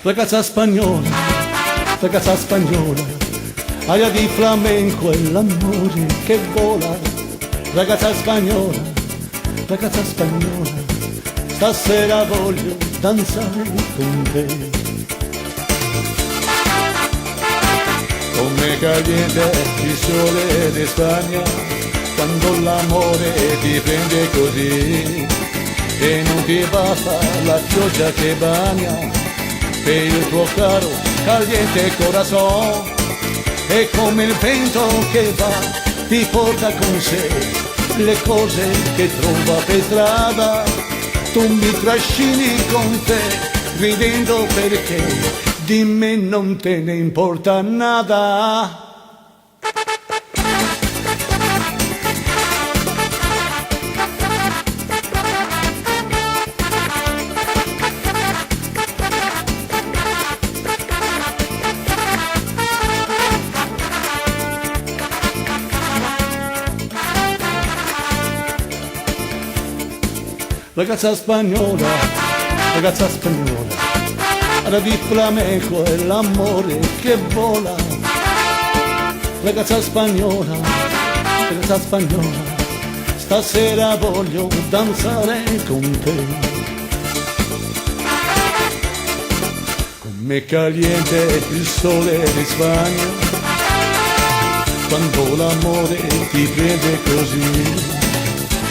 ragazza spagnola, aria di flamenco e l'amore che vola. Ragazza spagnola, stasera voglio danzare con te. Come caliente il sole di Spagna, quando l'amore ti prende così, e non ti basta la pioggia che bagna, per il tuo caro caliente corazon. E come il vento che va ti porta con sé le cose che trova per strada, tu mi trascini con te ridendo perché di me non te ne importa nada. Ragazza spagnola, aria di flamenco e l'amore che vola. Ragazza spagnola, stasera voglio danzare con te. Come caliente il sole di Spagna, quando l'amore ti prende così,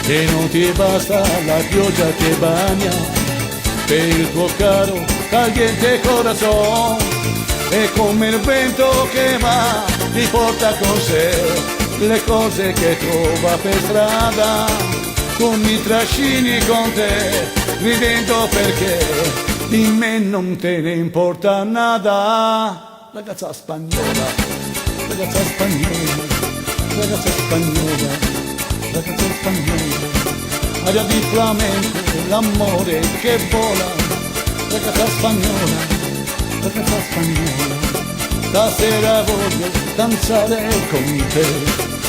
e non ti basta la pioggia che bagna, per il tuo caro caliente corazon. E come il vento che va ti porta con sé le cose che trova per strada, tu mi trascini con te ridendo perché di me non te ne importa nada. Ragazza spagnola, aria di flamenco, l'amore che vola. Ragazza spagnola, stasera voglio danzare con te.